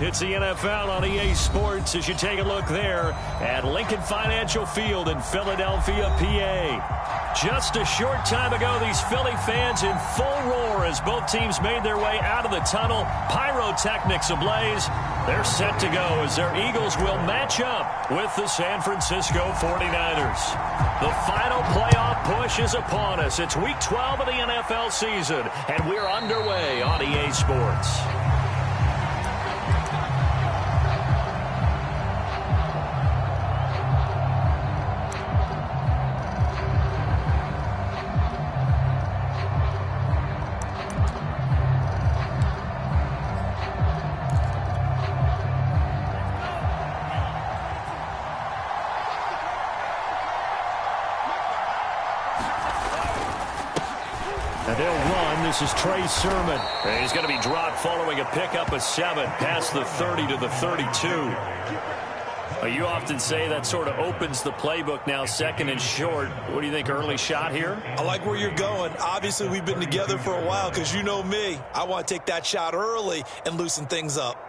It's the NFL on EA Sports as you take a look there at Lincoln Financial Field in Philadelphia, PA. Just a short time ago, these Philly fans in full roar as both teams made their way out of the tunnel. Pyrotechnics ablaze. They're set to go as their Eagles will match up with the San Francisco 49ers. The final playoff push is upon us. It's Week 12 of the NFL season, and we're underway on EA Sports. This is Trey Sermon. And he's going to be dropped following a pickup of 7 past the 30 to the 32. You often say that sort of opens the playbook now, second and short. What do you think, early shot here? I like where you're going. Obviously, we've been together for a while because you know me. I want to take that shot early and loosen things up.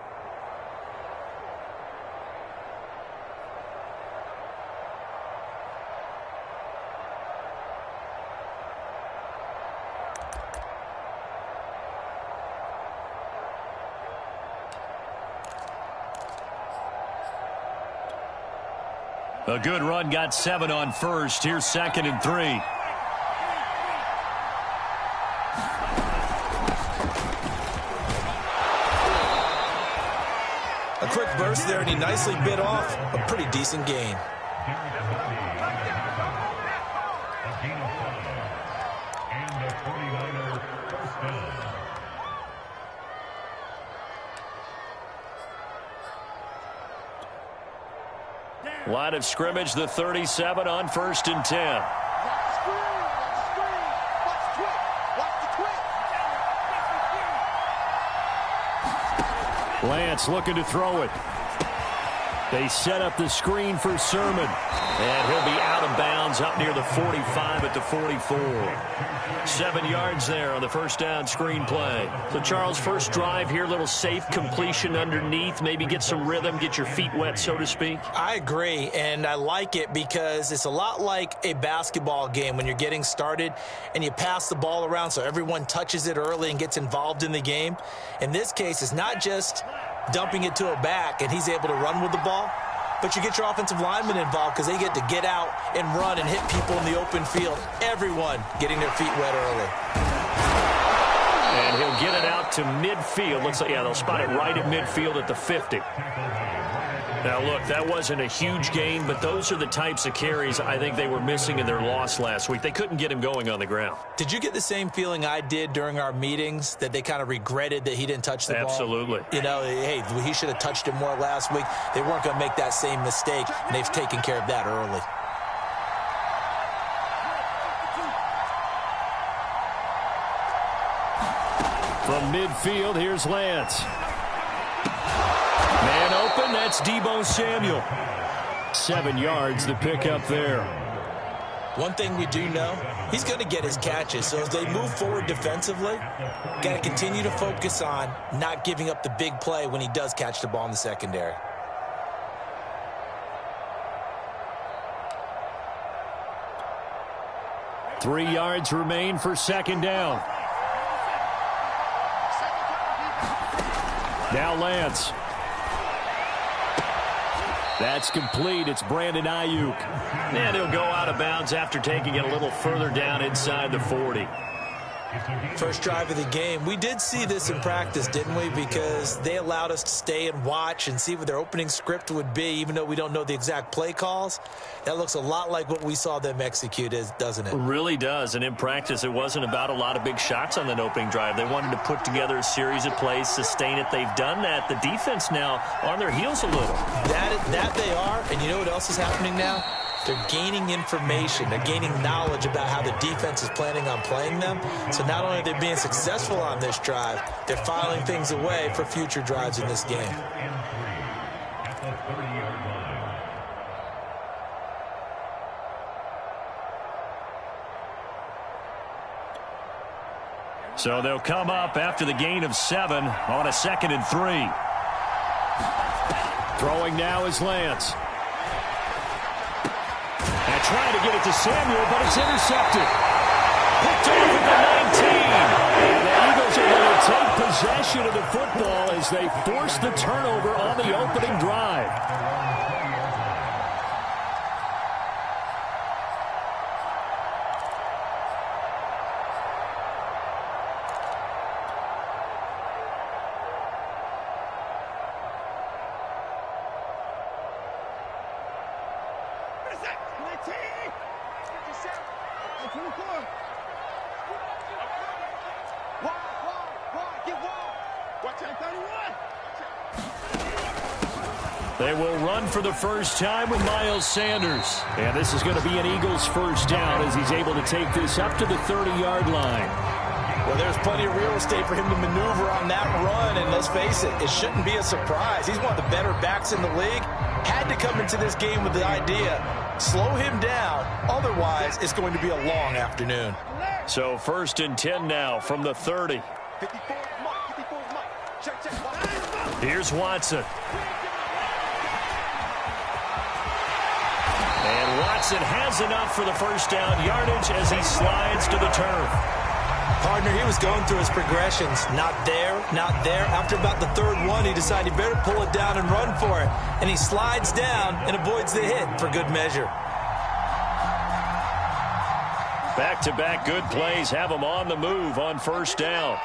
A good run, got 7 on first. Here's 2nd and 3. A quick burst there, and he nicely bit off a pretty decent gain. Line of scrimmage, the 37 on 1st and 10. Lance looking to throw it. They set up the screen for Sermon. And he'll be out of bounds up near the 45 at the 44. 7 yards there on the first down screen play. So, Charles, first drive here, little safe completion underneath. Maybe get some rhythm, get your feet wet, so to speak. I agree, and I like it because it's a lot like a basketball game when you're getting started and you pass the ball around so everyone touches it early and gets involved in the game. In this case, it's not just dumping it to a back and he's able to run with the ball, but you get your offensive linemen involved because they get to get out and run and hit people in the open field. Everyone getting their feet wet early. And he'll get it out to midfield. Looks like, yeah, they'll spot it right at midfield at the 50. Now, look, that wasn't a huge gain, but those are the types of carries I think they were missing in their loss last week. They couldn't get him going on the ground. Did you get the same feeling I did during our meetings, that they kind of regretted that he didn't touch the ball? Absolutely. You know, hey, he should have touched it more last week. They weren't going to make that same mistake, and they've taken care of that early. From midfield, here's Lance. Man open, that's Deebo Samuel. 7 yards, the pickup there. One thing we do know, he's going to get his catches. So as they move forward defensively, got to continue to focus on not giving up the big play when he does catch the ball in the secondary. Three yards remain for 2nd down. Now Lance. That's complete. It's Brandon Ayuk. And he'll go out of bounds after taking it a little further down inside the 40. First drive of the game. We did see this in practice, didn't we? Because they allowed us to stay and watch and see what their opening script would be, even though we don't know the exact play calls. That looks a lot like what we saw them execute, doesn't it? It really does. And in practice, it wasn't about a lot of big shots on that opening drive. They wanted to put together a series of plays, sustain it. They've done that. The defense now on their heels a little. That they are. And you know what else is happening now? They're gaining information. They're gaining knowledge about how the defense is planning on playing them. So not only are they being successful on this drive, they're filing things away for future drives in this game. So they'll come up after the gain of 7 on a 2nd and 3. Throwing now is Lance. And trying to get it to Samuel, but it's intercepted. Picked off at the 19. And the Eagles are going to take possession of the football as they force the turnover on the opening drive. They will run for the first time with Miles Sanders. And this is going to be an Eagles first down as he's able to take this up to the 30-yard line. Well, there's plenty of real estate for him to maneuver on that run, and let's face it, it shouldn't be a surprise. He's one of the better backs in the league. Had to come into this game with the idea, slow him down, otherwise it's going to be a long afternoon. So 1st and 10 now from the 30. Here's Watson. And Watson has enough for the first down yardage as he slides to the turf. Partner, he was going through his progressions. Not there, not there. After about the 3rd one, he decided he better pull it down and run for it. And he slides down and avoids the hit for good measure. Back-to-back good plays have him on the move on first down.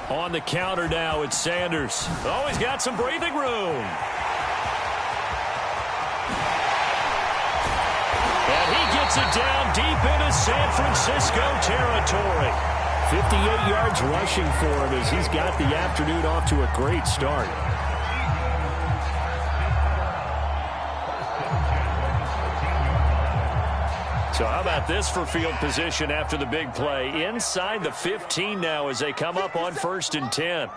On the counter now, it's Sanders. Oh, he's got some breathing room. And he gets it down deep into San Francisco territory. 58 yards rushing for him as he's got the afternoon off to a great start. So how about this for field position after the big play? Inside the 15 now as they come up on 1st and 10.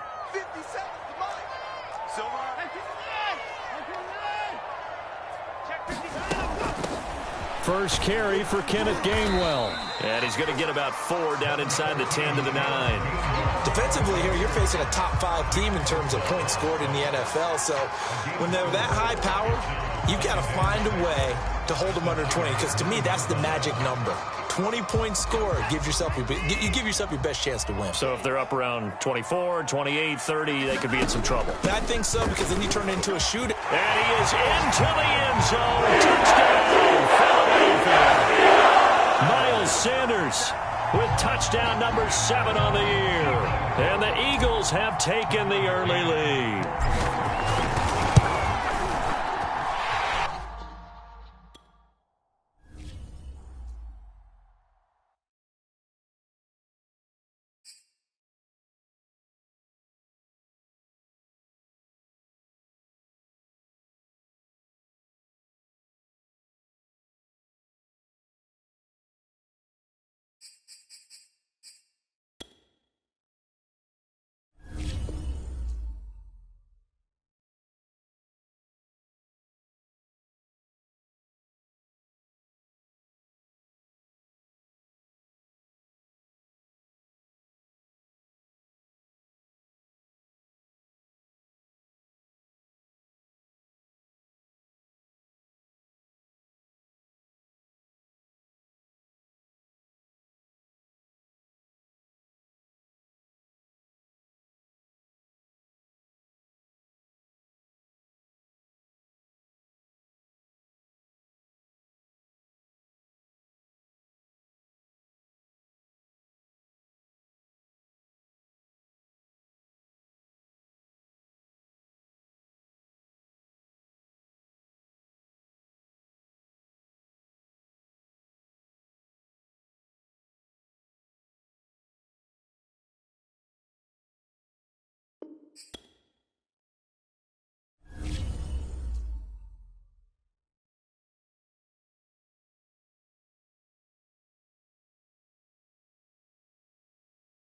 First carry for Kenneth Gainwell. And he's going to get about 4 down inside the 10 to the 9. Defensively here, you're facing a top 5 team in terms of points scored in the NFL. So when they're that high power, you've got to find a way to hold them under 20, because to me, that's the magic number. 20 points scored, you give yourself your best chance to win. So if they're up around 24, 28, 30, they could be in some trouble. I think so, because then you turn it into a shootout. And he is into the end zone. Touchdown, Philadelphia. Miles Sanders with touchdown number 7 on the year. And the Eagles have taken the early lead.